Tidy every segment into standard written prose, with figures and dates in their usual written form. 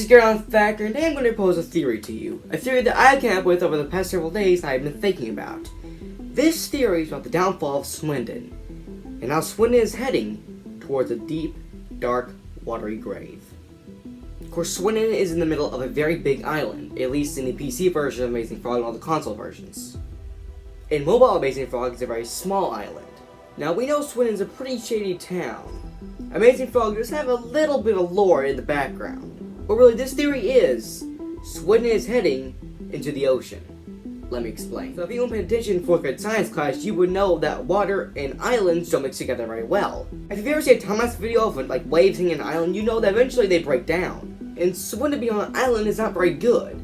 is Garen Thacker, and today I'm going to pose a theory to you. A theory that I came up with over the past several days and I've been thinking about. This theory is about the downfall of Swindon, and how Swindon is heading towards a deep, dark, watery grave. Of course, Swindon is in the middle of a very big island, at least in the PC version of Amazing Frog and all the console versions. In mobile Amazing Frog, it's a very small island. Now, we know Swindon's a pretty shady town. Amazing Frog does have a little bit of lore in the background. But really, this theory is, Swindon is heading into the ocean. Let me explain. So if you paid attention in 4th grade science class, you would know that water and islands don't mix together very well. If you've ever seen a time-lapse video of like waves hitting an island, you know that eventually they break down. And Swindon being on an island is not very good.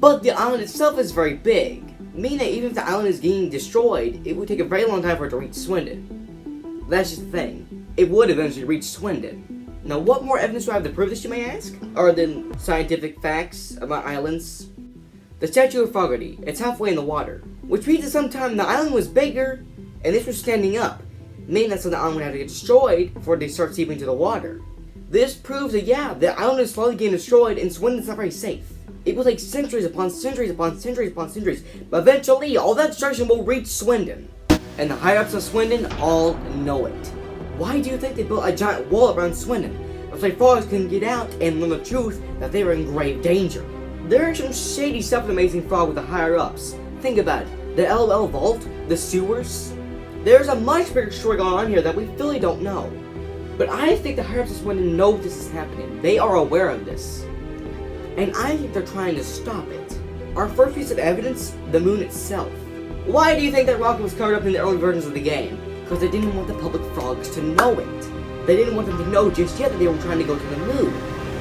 But the island itself is very big, meaning that even if the island is getting destroyed, it would take a very long time for it to reach Swindon. That's just the thing. It would eventually reach Swindon. Now, what more evidence do I have to prove this, you may ask? Other than scientific facts about islands? The Statue of Fogarty, it's halfway in the water, which means that sometime the island was bigger, and this was standing up, meaning that so the island would have to get destroyed before they start seeping into the water. This proves that, yeah, the island is slowly getting destroyed, and Swindon's not very safe. It will take centuries upon centuries upon centuries upon centuries, but eventually, all that destruction will reach Swindon. And the higher-ups of Swindon all know it. Why do you think they built a giant wall around Swindon? So frogs couldn't get out and learn the truth that they were in grave danger. There is some shady stuff in Amazing Frog with the higher-ups. Think about it. The LOL vault, the sewers. There's a much bigger story going on here that we really don't know. But I think the higher-ups of Swindon know this is happening. They are aware of this. And I think they're trying to stop it. Our first piece of evidence, the moon itself. Why do you think that rocket was covered up in the early versions of the game? Because they didn't want the public frogs to know it. They didn't want them to know just yet that they were trying to go to the moon.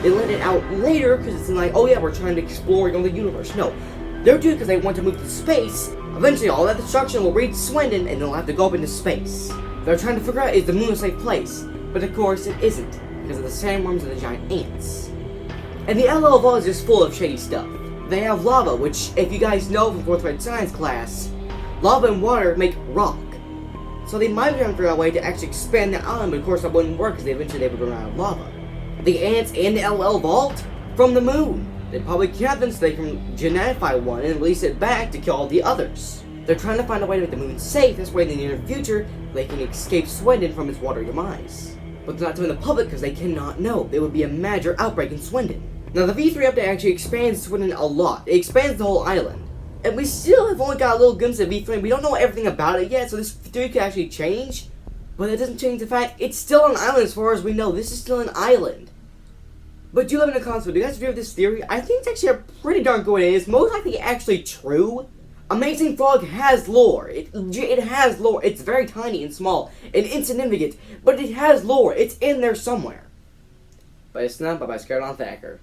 They let it out later because it's like, oh yeah, we're trying to explore the universe. No, they're doing it because they want to move to space. Eventually, all that destruction will reach Swindon and they'll have to go up into space. They're trying to figure out, is the moon a safe place? But of course, it isn't, because of the sandworms and the giant ants. And the LL Vault is just full of shady stuff. They have lava, which, if you guys know from 4th grade science class, lava and water make rock. So they might be trying to figure out a way to actually expand the island, but of course that wouldn't work because eventually they would run out of lava. The ants in the LL Vault? From the moon. They probably kidnapped them so they can genetify one and release it back to kill all the others. They're trying to find a way to make the moon safe, this way in the near future they can escape Swindon from its watery demise. But they're not telling the public because they cannot know. There would be a major outbreak in Swindon. Now the V3 update actually expands Swindon a lot. It expands the whole island. And we still have only got a little glimpse of V3, and we don't know everything about it yet, so this theory could actually change. But it doesn't change the fact it's still an island as far as we know. This is still an island. But do let me know in the comments, do you guys agree with this theory? I think it's actually a pretty darn good one. It is most likely actually true. Amazing Frog has lore. It has lore. It's very tiny and small and insignificant, but it has lore. It's in there somewhere. But it's not by Garen Thacker.